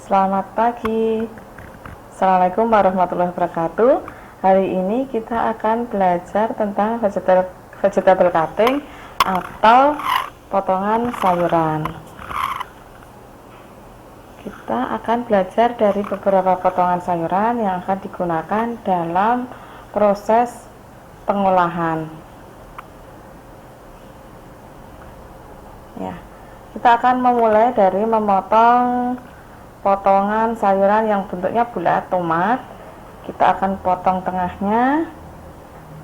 Selamat pagi. Assalamualaikum warahmatullahi wabarakatuh. Hari ini kita akan belajar tentang vegetable cutting atau potongan sayuran. Kita akan belajar dari beberapa potongan sayuran yang akan digunakan dalam proses pengolahan. Ya, kita akan memulai dari memotong potongan sayuran yang bentuknya bulat, tomat. Kita akan potong tengahnya,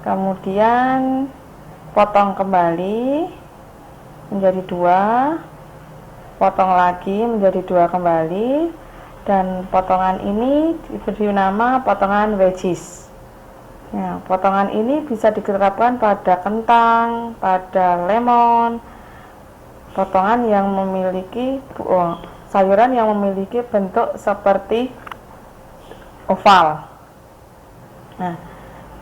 kemudian potong kembali menjadi dua, potong lagi menjadi dua kembali, dan potongan ini diberi nama potongan wedges. Ya, potongan ini bisa diterapkan pada kentang, pada lemon, potongan yang memiliki sayuran yang memiliki bentuk seperti oval. Nah,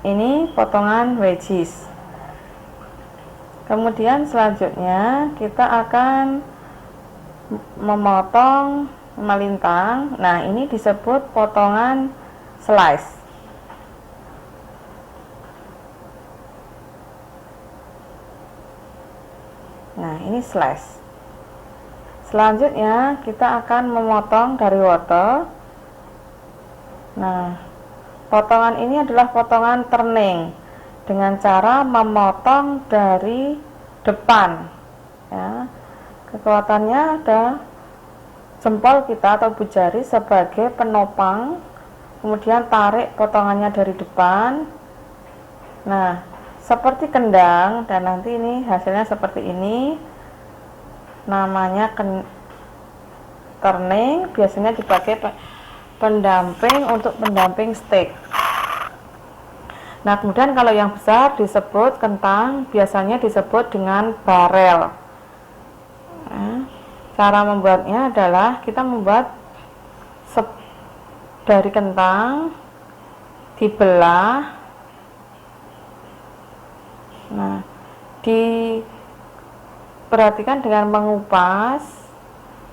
ini potongan wedges. Kemudian selanjutnya kita akan memotong melintang. Nah, ini disebut potongan slice. Nah, ini slice. Selanjutnya kita akan memotong dari wortel. Nah, potongan ini adalah potongan turning dengan cara memotong dari depan. Ya, kekuatannya ada jempol kita atau ibu jari sebagai penopang. Kemudian tarik potongannya dari depan. Nah, seperti kendang, dan nanti ini hasilnya seperti ini. Namanya turning, biasanya dipakai pendamping untuk pendamping steak. Nah, kemudian kalau yang besar disebut kentang, biasanya disebut dengan barel. Nah, cara membuatnya adalah kita membuat dari kentang dibelah. Nah, perhatikan dengan mengupas,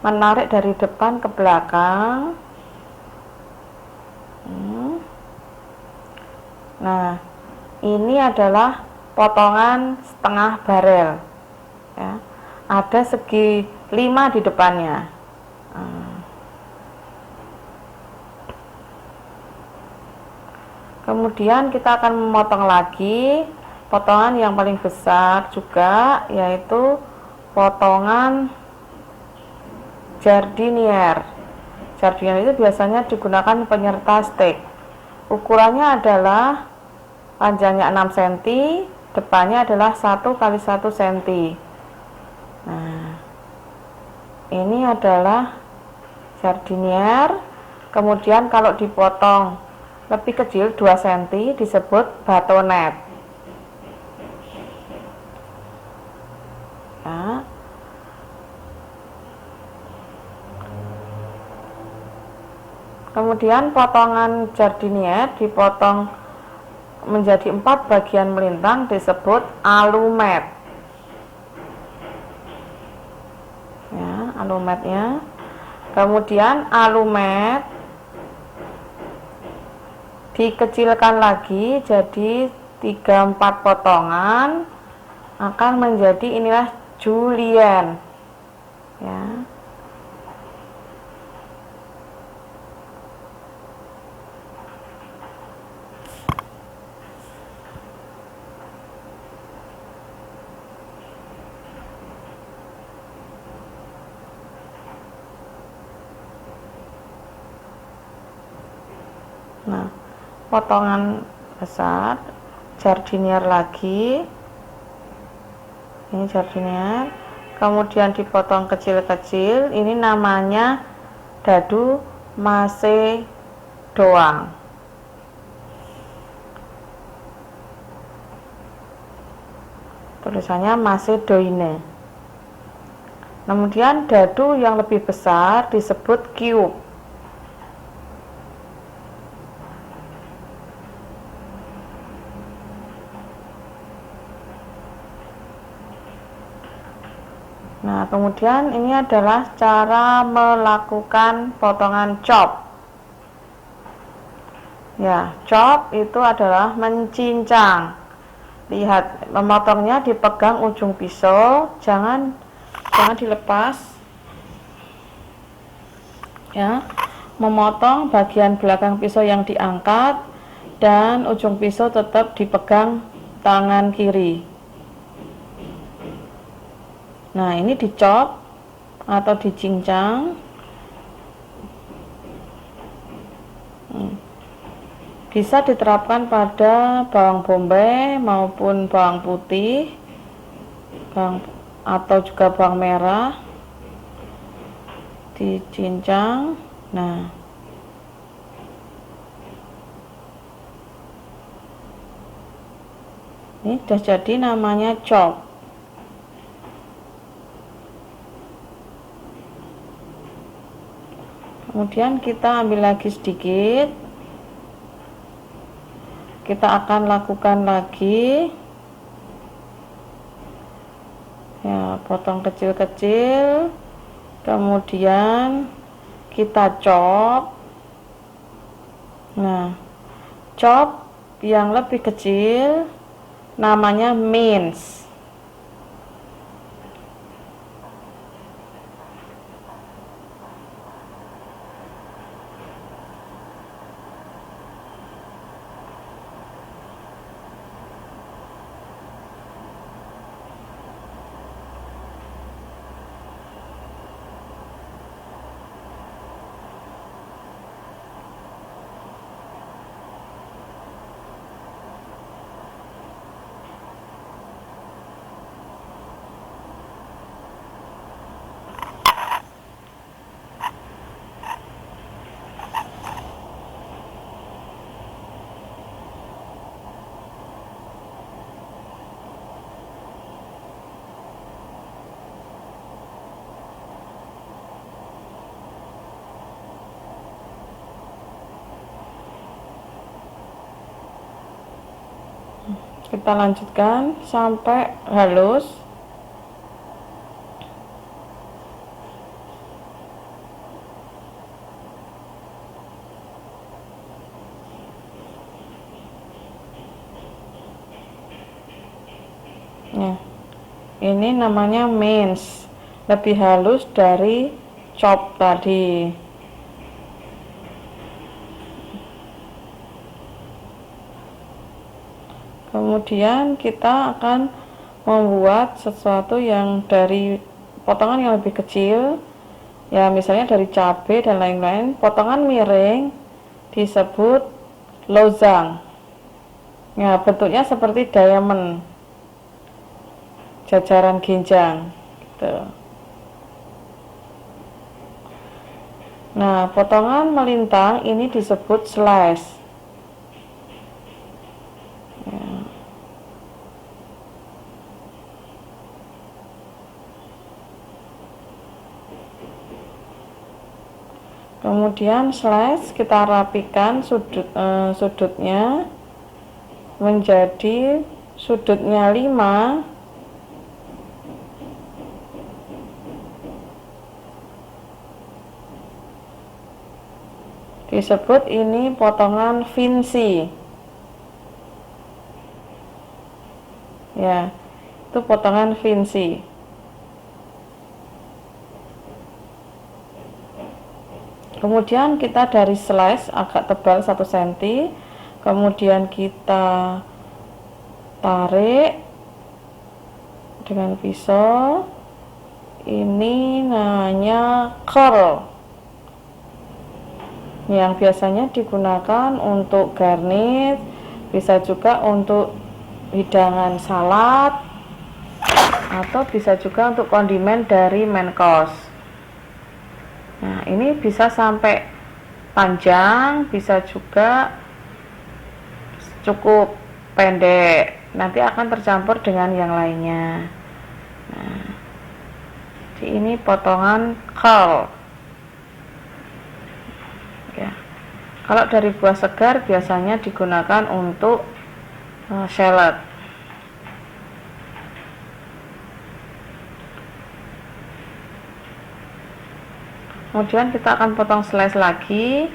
menarik dari depan ke belakang. Nah, ini adalah potongan setengah barel. Ya, ada segi 5 di depannya. Kemudian kita akan memotong lagi potongan yang paling besar juga, yaitu potongan jardinier. Jardinier itu biasanya digunakan penyerta steak. Ukurannya adalah panjangnya 6 cm, depannya adalah 1 x 1 cm. Nah, ini adalah jardinier. Kemudian kalau dipotong lebih kecil 2 cm disebut batonet. Kemudian potongan jardinier dipotong menjadi 4 bagian melintang disebut alumet. Ya, alumetnya. Kemudian alumet dikecilkan lagi jadi 3-4 potongan, akan menjadi inilah julienne. Ya. Nah, potongan besar jardinier lagi. Ini jardinier. Kemudian dipotong kecil-kecil. Ini namanya dadu macedoine. Tulisannya macedoine. Kemudian dadu yang lebih besar disebut cube. Nah, kemudian ini adalah cara melakukan potongan chop. Ya, chop itu adalah mencincang. Lihat, memotongnya dipegang ujung pisau, jangan dilepas. Ya, memotong bagian belakang pisau yang diangkat dan ujung pisau tetap dipegang tangan kiri. Nah, ini dicop atau dicincang. Bisa diterapkan pada bawang bombay maupun bawang putih, atau juga bawang merah, dicincang. Nah, ini sudah jadi, namanya chop. Kemudian kita ambil lagi sedikit, kita akan lakukan lagi, ya, potong kecil-kecil, kemudian kita chop. Nah, chop yang lebih kecil namanya mince. Kita lanjutkan sampai halus. Nah, ini namanya mince, lebih halus dari chop tadi. Kemudian kita akan membuat sesuatu yang dari potongan yang lebih kecil, ya, misalnya dari cabai dan lain-lain. Potongan miring disebut lozang. Ya, bentuknya seperti diamond, jajaran ginjang gitu. Nah, potongan melintang ini disebut slice. Kemudian slice kita rapikan sudutnya menjadi sudutnya 5. Disebut ini potongan vinci. Ya, itu potongan vinci. Kemudian kita dari slice agak tebal 1 cm, kemudian kita tarik dengan pisau. Ini namanya curl, yang biasanya digunakan untuk garnish, bisa juga untuk hidangan salad, atau bisa juga untuk kondimen dari main course. Nah, ini bisa sampai panjang, bisa juga cukup pendek, nanti akan tercampur dengan yang lainnya. Nah, ini potongan curl. Ya. Kalau dari buah segar biasanya digunakan untuk salad. Kemudian kita akan potong slice lagi,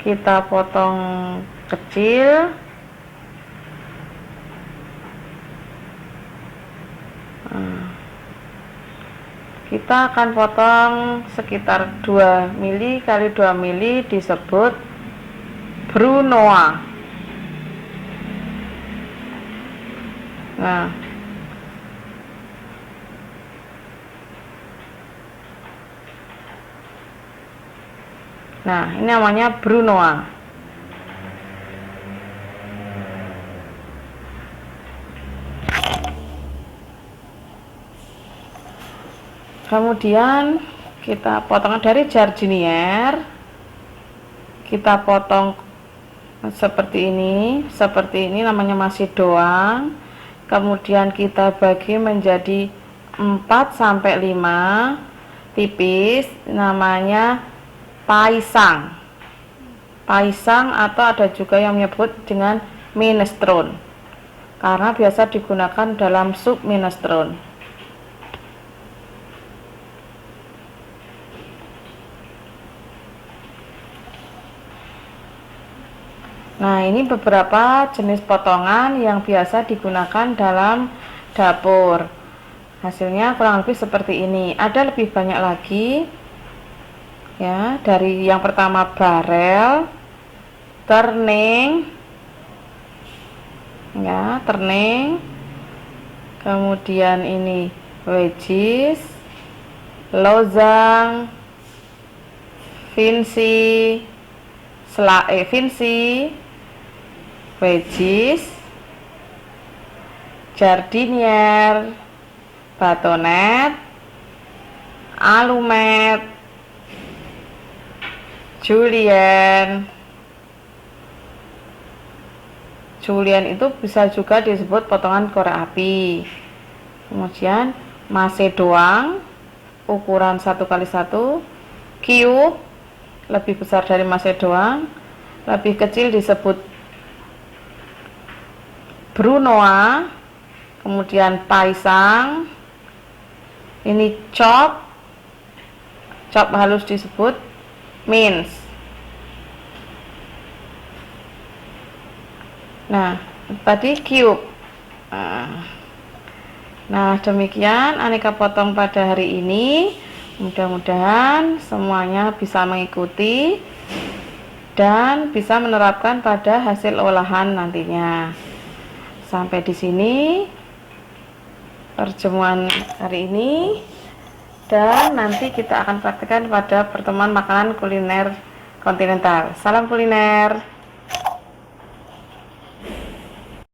kita potong kecil. Kita akan potong sekitar 2 mili kali 2 mili, disebut brunoise. Nah, ini namanya brunoise. Kemudian kita potong dari jardinier, kita potong seperti ini namanya macédoine. Kemudian kita bagi menjadi 4-5 tipis, namanya paisang atau ada juga yang menyebut dengan minestrone, karena biasa digunakan dalam sup minestrone. Nah, ini beberapa jenis potongan yang biasa digunakan dalam dapur. Hasilnya kurang lebih seperti ini. Ada lebih banyak lagi. Ya, dari yang pertama barel, turning. Ya, turning. Kemudian ini wedges, lozang, Vinci, wedges, jardinier, batonet, alumet, julienne. Julienne itu bisa juga disebut potongan korek api. Kemudian macédoine ukuran 1x1, cube lebih besar dari macédoine, lebih kecil disebut brunoise. Kemudian paisang, ini chop halus disebut mince. Nah, tadi cube. Nah, demikian aneka potong pada hari ini. Mudah-mudahan semuanya bisa mengikuti dan bisa menerapkan pada hasil olahan nantinya. Sampai di sini pertemuan hari ini, dan nanti kita akan praktekkan pada pertemuan makanan kuliner kontinental. Salam kuliner.